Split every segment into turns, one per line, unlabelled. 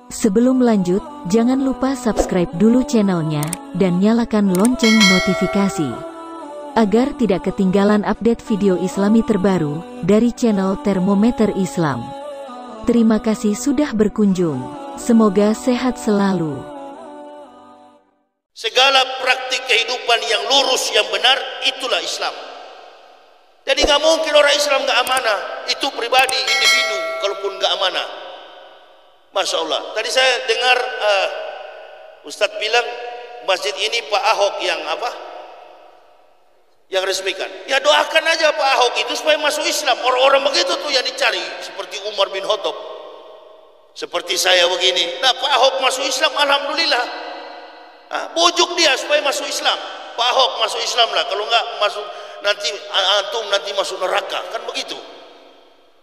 Sebelum lanjut, jangan lupa subscribe dulu channelnya, dan nyalakan lonceng notifikasi, agar tidak ketinggalan update video islami terbaru, dari channel Termometer Islam. Terima kasih sudah berkunjung, semoga sehat selalu.
Segala praktik kehidupan yang lurus, yang benar, itulah Islam. Jadi nggak mungkin orang Islam nggak amanah, itu pribadi, individu, kalaupun nggak amanah. Masya Allah. Tadi saya dengar Ustadz bilang masjid ini Pak Ahok yang apa? Yang resmikan. Ya doakan aja Pak Ahok itu supaya masuk Islam. Orang-orang begitu tuh yang dicari, seperti Umar bin Khattab, seperti saya begini. Nah Pak Ahok masuk Islam, alhamdulillah. Bujuk dia supaya masuk Islam. Pak Ahok masuk Islam lah. Kalau nggak masuk nanti antum nanti masuk neraka, kan begitu.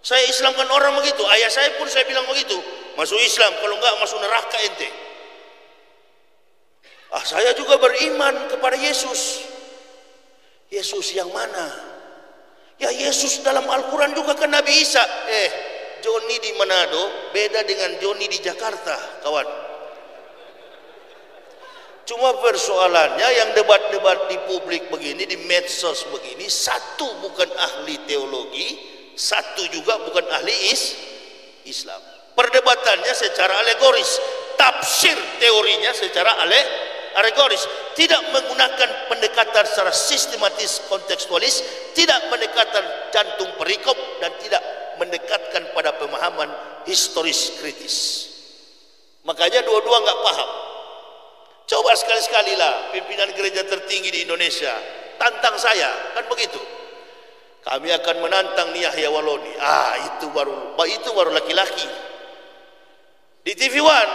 Saya Islamkan orang begitu. Ayah saya pun saya bilang begitu. Masuk Islam, kalau enggak masuk neraka ente. Saya juga beriman kepada Yesus. Yesus yang mana? Ya Yesus dalam Al-Quran juga kan Nabi Isa. Joni di Manado beda dengan Joni di Jakarta, kawan. Cuma persoalannya yang debat-debat di publik begini, di medsos begini, satu bukan ahli teologi, satu juga bukan ahli Islam. Perdebatannya secara alegoris, tafsir teorinya secara alegoris, tidak menggunakan pendekatan secara sistematis kontekstualis, tidak mendekatkan jantung perikop, dan tidak mendekatkan pada pemahaman historis kritis. Makanya dua-dua nggak paham. Coba sekali-sekali lah pimpinan gereja tertinggi di Indonesia tantang saya, kan begitu. Kami akan menantang Yahya Waloni. Itu baru laki-laki. Di TV One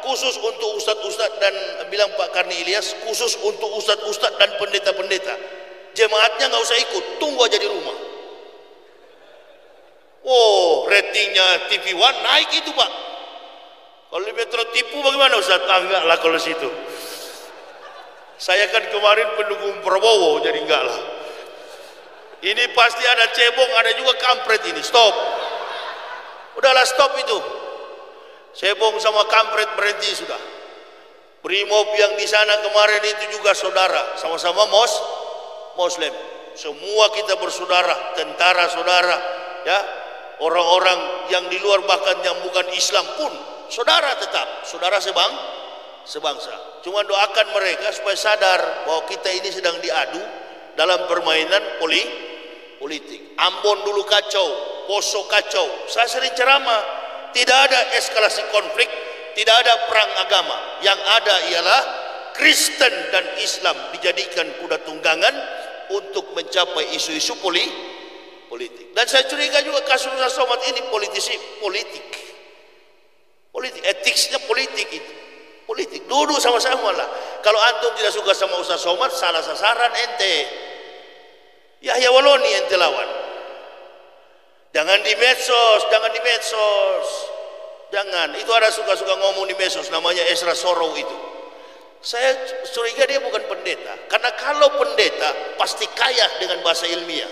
khusus untuk ustadz-ustadz, dan bilang Pak Karni Ilyas khusus untuk ustadz-ustadz dan pendeta-pendeta. Jemaatnya nggak usah ikut, tunggu aja di rumah. Ratingnya TV One naik itu Pak. Kalau di Metro tipu bagaimana Ustadz? Enggak lah kalau situ. Saya kan kemarin pendukung Prabowo, jadi enggak lah. Ini pasti ada cebong, ada juga kampret ini. Stop. Udahlah stop itu. Cebong sama kampret berhenti sudah. Brimob yang di sana kemarin itu juga saudara, sama-sama Muslim. Semua kita bersaudara, tentara saudara, ya. Orang-orang yang di luar bahkan yang bukan Islam pun saudara tetap, saudara sebangsa. Cuma doakan mereka supaya sadar bahwa kita ini sedang diadu dalam permainan politik. Ambon dulu kacau, Poso kacau. Saya sering ceramah. Tidak ada eskalasi konflik, tidak ada perang agama. Yang ada ialah Kristen dan Islam dijadikan kuda tunggangan untuk mencapai isu-isu politik. Dan saya curiga juga kasus Ustaz Somad ini politik, etiknya politik itu. Politik, duduk sama-sama lah. Kalau antum tidak suka sama Ustaz Somad, salah sasaran ente. Yahya Waloni ente lawan. Jangan di medsos. Jangan. Itu ada suka-suka ngomong di medsos, namanya Esra Sorow itu. Saya curiga dia bukan pendeta. Karena kalau pendeta pasti kaya dengan bahasa ilmiah.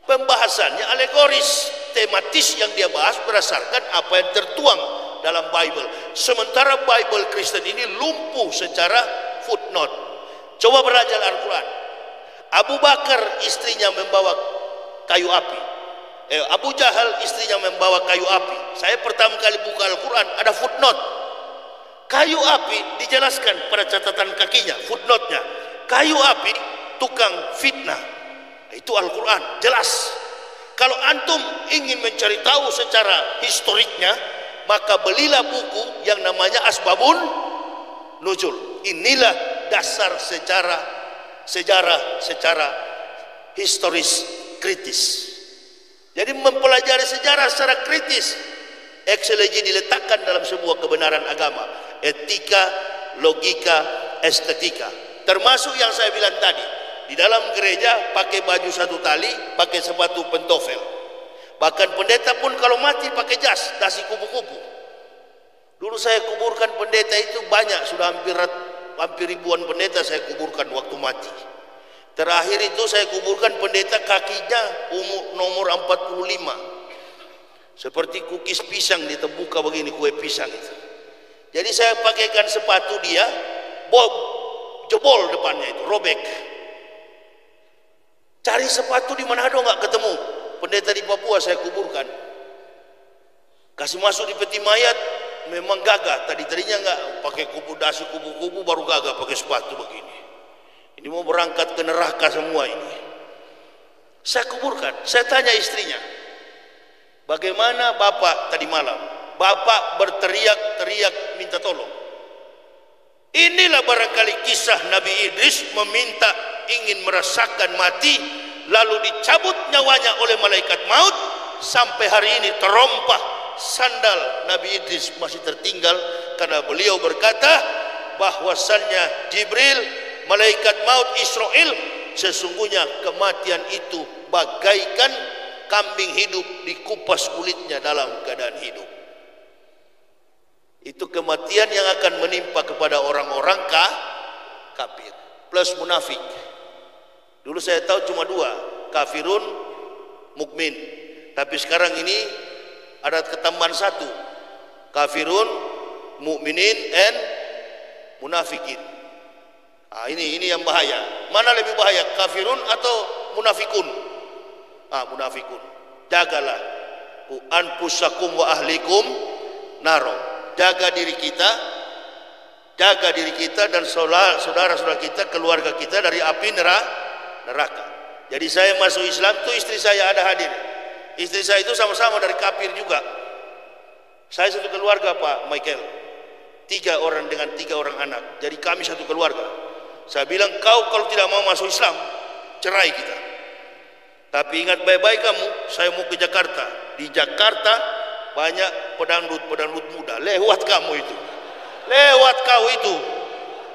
Pembahasannya alegoris, tematis yang dia bahas berdasarkan apa yang tertuang dalam Bible. Sementara Bible Kristen ini lumpuh secara footnote. Coba belajar Al-Quran. Abu Bakar istrinya membawa kayu api. Abu Jahal istrinya membawa kayu api. Saya pertama kali buka Al-Quran, ada footnote. Kayu api dijelaskan pada catatan kakinya, footnote-nya. Kayu api tukang fitnah. Itu Al-Quran, jelas. Kalau antum ingin mencari tahu secara historiknya, maka belilah buku yang namanya Asbabun Nuzul. Inilah dasar sejarah secara historis kritis. Jadi mempelajari sejarah secara kritis, eksegesi diletakkan dalam sebuah kebenaran agama, etika, logika, estetika. Termasuk yang saya bilang tadi, di dalam gereja pakai baju satu tali, pakai sepatu pentofel. Bahkan pendeta pun kalau mati pakai jas, dasi kupu-kupu. Dulu saya kuburkan pendeta itu banyak, sudah hampir ribuan pendeta saya kuburkan waktu mati. Terakhir itu saya kuburkan pendeta kakinya nomor 45. Seperti kukis pisang, dia terbuka begini, kue pisang itu. Jadi saya pakaikan sepatu dia, jebol depannya itu, robek. Cari sepatu di Manado nggak ketemu. Pendeta di Papua saya kuburkan. Kasih masuk di peti mayat, memang gagah. Tadinya nggak pakai dasi kubu-kubu, baru gagah pakai sepatu begini. Ini mau berangkat ke neraka semua ini. Saya kuburkan. Saya tanya istrinya, bagaimana Bapak tadi malam? Bapak berteriak-teriak minta tolong. Inilah barangkali kisah Nabi Idris meminta ingin merasakan mati, lalu dicabut nyawanya oleh malaikat maut. Sampai hari ini terompah sandal Nabi Idris masih tertinggal, karena beliau berkata bahwasannya Jibril, malaikat maut Israel, sesungguhnya kematian itu bagaikan kambing hidup dikupas kulitnya dalam keadaan hidup. Itu kematian yang akan menimpa kepada orang-orang kafir plus munafik. Dulu saya tahu cuma dua, kafirun, mukmin. Tapi sekarang ini ada ketambahan satu, kafirun, mukminin, and munafikin. Ini yang bahaya. Mana lebih bahaya, kafirun atau munafikun? Munafikun. Jagalah anfusakum wa ahlikum naro. Jaga diri kita dan saudara-saudara kita, keluarga kita dari api neraka. Jadi saya masuk Islam tuh istri saya ada hadir. Istri saya itu sama-sama dari kafir juga. Saya satu keluarga Pak Michael, 3 orang dengan 3 orang anak. Jadi kami satu keluarga. Saya bilang, kau kalau tidak mau masuk Islam, cerai kita. Tapi ingat baik-baik kamu, saya mau ke Jakarta. Di Jakarta banyak pedangdut muda, lewat kamu itu, lewat kau itu,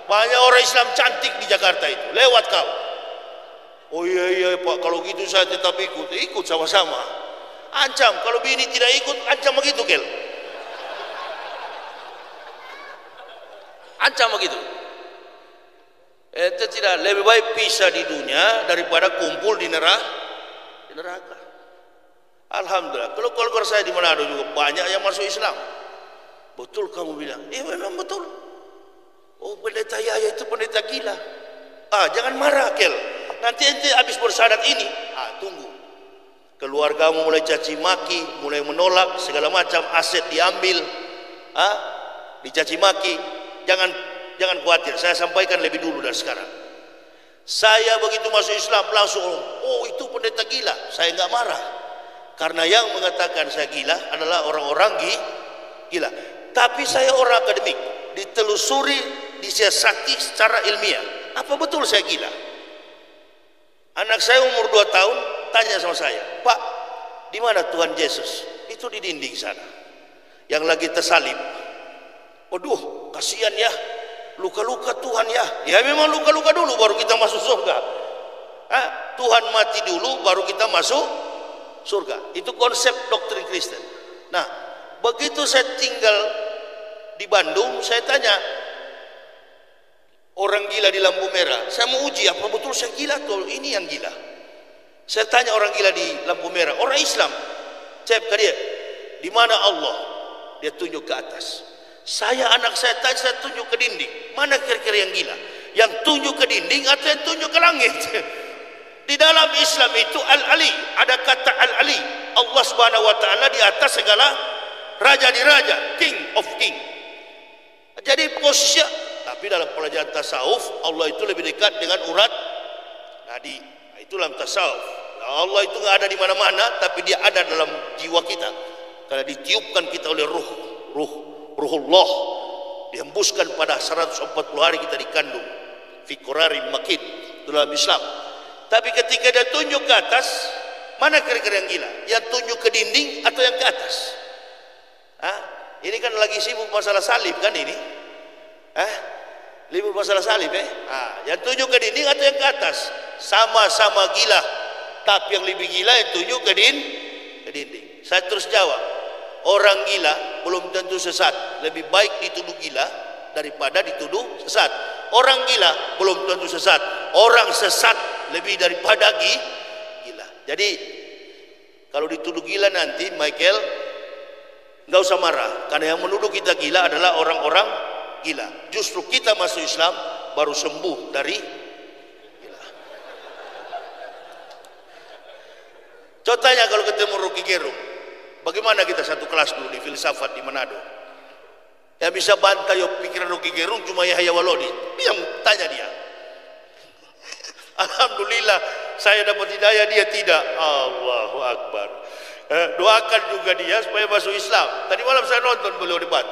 banyak orang Islam cantik di Jakarta itu, lewat kau. Oh iya Pak, kalau gitu saya tetap ikut sama-sama. Ancam, kalau bini tidak ikut, ancam begitu Kel, ancam begitu. Itu tidak, lebih baik pisah di dunia daripada kumpul di neraka. Alhamdulillah, kalau keluarga saya di Manado juga banyak yang masuk Islam. Betul kamu bilang, memang betul. Oh, pendeta Yahya itu pendeta gila. Jangan marah Kel, nanti ente habis bersyahadat ini, tunggu. Keluargamu mulai caci maki, mulai menolak segala macam, aset diambil, dicaci maki. Jangan khawatir, saya sampaikan lebih dulu dari sekarang. Saya begitu masuk Islam langsung, itu pendeta gila. Saya nggak marah. Karena yang mengatakan saya gila adalah orang-orang gila. Tapi saya orang akademik, ditelusuri, disiasati secara ilmiah. Apa betul saya gila? Anak saya umur 2 tahun tanya sama saya, Pak, di mana Tuhan Yesus? Itu di dinding sana, yang lagi tersalib. Waduh, kasihan ya, luka-luka Tuhan ya. Ya memang luka-luka dulu baru kita masuk surga. Tuhan mati dulu baru kita masuk surga. Itu konsep doktrin Kristen. Nah, begitu saya tinggal di Bandung, saya tanya orang gila di lampu merah, saya mau uji apa betul saya gila atau ini yang gila. Saya tanya orang gila di lampu merah, orang Islam, cek ke dia, di mana Allah? Dia tunjuk ke atas. Anak saya tanya, saya tunjuk ke dinding. Mana kira-kira yang gila? Yang tunjuk ke dinding atau yang tunjuk ke langit? Di dalam Islam itu Al-Ali, ada kata Al-Ali, Allah Subhanahu wa taala di atas segala raja di raja, king of king. Jadi posisinya, tapi dalam pelajaran tasawuf Allah itu lebih dekat dengan urat nadi. Itu dalam tasawuf. Allah itu nggak ada di mana-mana, tapi dia ada dalam jiwa kita. Karena ditiupkan kita oleh ruhullah, dihembuskan pada 140 hari kita dikandung. Fi qararin makin dalam Islam. Tapi ketika dia tunjuk ke atas, mana kira-kira yang gila? Yang tunjuk ke dinding atau yang ke atas? Ini kan lagi sibuk masalah salib kan ini? Libur masalah salib yang tunjuk ke dinding atau yang ke atas? Sama-sama gila. Tapi yang lebih gila yang tunjuk ke dinding. Saya terus jawab, orang gila belum tentu sesat. Lebih baik dituduh gila daripada dituduh sesat. Orang gila belum tentu sesat. Orang sesat lebih daripada gila. Jadi kalau dituduh gila nanti Michael, Nggak usah marah, karena yang menuduh kita gila adalah orang-orang gila. Justru kita masuk Islam baru sembuh dari gila. Contohnya kalau ketemu Rocky Gerung, bagaimana kita satu kelas dulu di filsafat di Manado. Yang bisa bantah pikiran Rocky Gerung cuma Yahya Walodi. Yang tanya dia. Alhamdulillah saya dapat hidayah, dia tidak. Allahu Akbar. Doakan juga dia supaya masuk Islam. Tadi malam saya nonton beliau debat.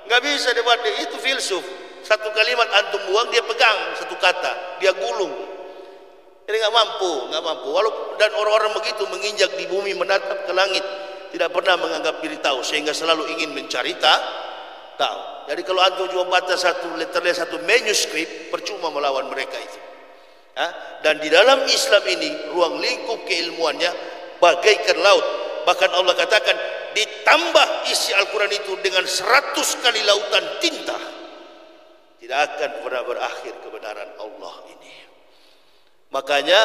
Nggak bisa debat, itu filsuf. Satu kalimat antum buang, dia pegang satu kata, dia gulung. Jadi nggak mampu. Walaupun dan orang-orang begitu menginjak di bumi, menatap ke langit, tidak pernah menganggap diri tahu, sehingga selalu ingin mencari tahu. Jadi kalau antum cuma baca satu letternya, satu manuskrip, percuma melawan mereka itu. Dan di dalam Islam ini ruang lingkup keilmuannya bagaikan laut. Bahkan Allah katakan ditambah isi Al-Quran itu dengan 100 kali lautan tinta, tidak akan pernah berakhir kebenaran Allah ini. Makanya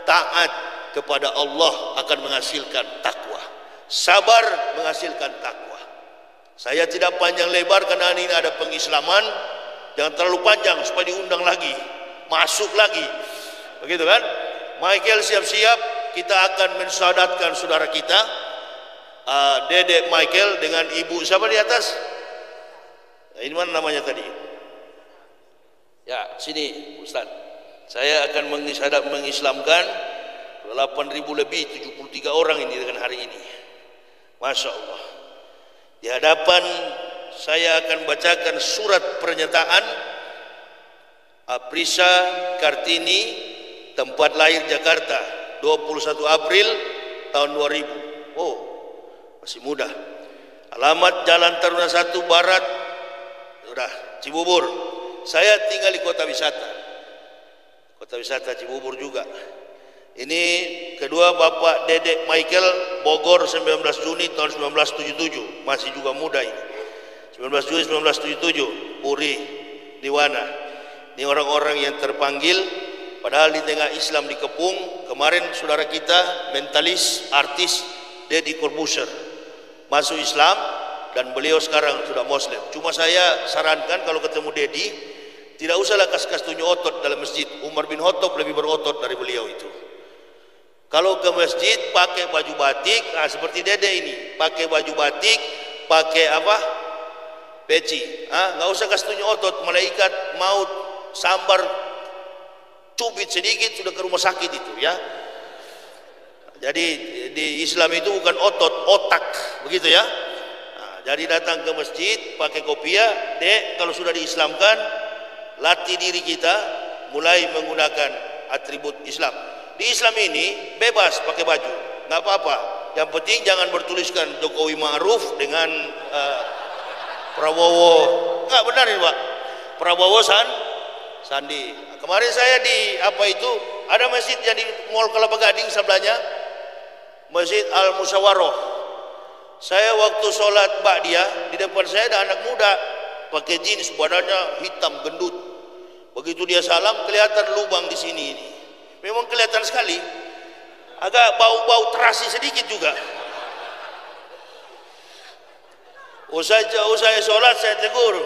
taat kepada Allah akan menghasilkan takwa, sabar menghasilkan takwa. Saya tidak panjang lebar karena ini ada pengislaman, jangan terlalu panjang supaya diundang lagi, masuk lagi, begitu kan? Michael siap-siap, kita akan mensyahadatkan saudara kita, Dedek Michael dengan ibu siapa di atas? Ini mana namanya tadi? Ya, sini Ustaz. Saya akan mengislamkan 8.000 lebih, 73 orang ini dengan hari ini. Masya Allah. Di hadapan saya akan bacakan surat pernyataan Aprisa Kartini, tempat lahir Jakarta, 21 April tahun 2000. Oh, masih muda. Alamat Jalan Taruna 1 Barat, sudah Cibubur. Saya tinggal di kota wisata Cibubur juga. Ini kedua Bapak Dedek Michael, Bogor 19 Juni tahun 1977, masih juga muda ini. 19 Juni 1977, Puri, Niwana. Ini orang-orang yang terpanggil, padahal di tengah Islam dikepung. Kemarin saudara kita, mentalis, artis, Deddy Corbuzier, masuk Islam dan beliau sekarang sudah Muslim. Cuma saya sarankan kalau ketemu Deddy, tidak usahlah kas-kas tunjuk otot dalam masjid. Umar bin Khattab lebih berotot dari beliau itu. Kalau ke masjid pakai baju batik, seperti Dede ini, pakai baju batik, pakai apa? Peci. Nggak usah kasih tunjuk otot, malaikat maut sambar cubit sedikit sudah ke rumah sakit itu ya. Jadi di Islam itu bukan otot, otak, begitu ya. Jadi datang ke masjid pakai kopiah, Dek, kalau sudah diislamkan, latih diri kita mulai menggunakan atribut Islam. Di Islam ini bebas pakai baju, nggak apa-apa. Yang penting jangan bertuliskan Jokowi Ma'ruf dengan Prabowo. Nggak benar ini Pak. Prabowo Sandi. Kemarin saya di ada masjid yang di Mall Kelapa Gading sebelahnya, Masjid Al Musyawarah. Saya waktu sholat ba'diyah, di depan saya ada anak muda pakai jeans, badannya hitam gendut. Begitu dia salam kelihatan lubang di sini ini. Memang kelihatan sekali, agak bau-bau terasi sedikit juga. Usai sholat saya tegur,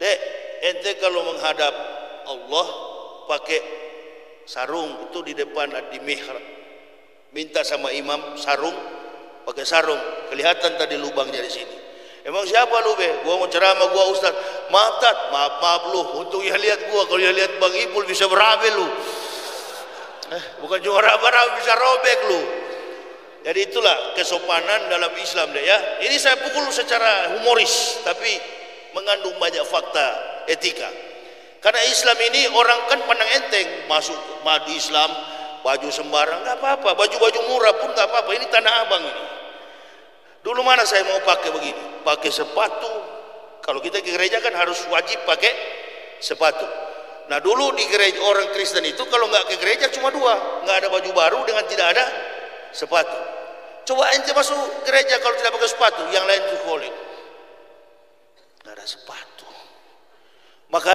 Dek, ente kalau menghadap Allah pakai sarung itu di depan di mihrab, minta sama imam sarung, pakai sarung, kelihatan tadi lubangnya di sini. Emang siapa lu be? Gua mau ceramah, gua ustaz. Maaf lu. Untuk yang lihat gua, kalau yang lihat Bang Ipul bisa berabe lu. Bukan cuma raba-raba, bisa robek lu. Jadi itulah kesopanan dalam Islam deh ya. Ini saya pukul secara humoris, tapi mengandung banyak fakta etika. Karena Islam ini orang kan pandang enteng, masuk madu Islam, baju sembarang, nggak apa-apa. Baju-baju murah pun nggak apa-apa. Ini Tanah Abang ini. Dulu mana saya mau pakai begini, pakai sepatu. Kalau kita ke gereja kan harus wajib pakai sepatu. Nah dulu di gereja orang Kristen itu kalau nggak ke gereja cuma dua, nggak ada baju baru dengan tidak ada sepatu. Coba ente masuk gereja kalau tidak pakai sepatu, yang lain tuh kolek, nggak ada sepatu. Maka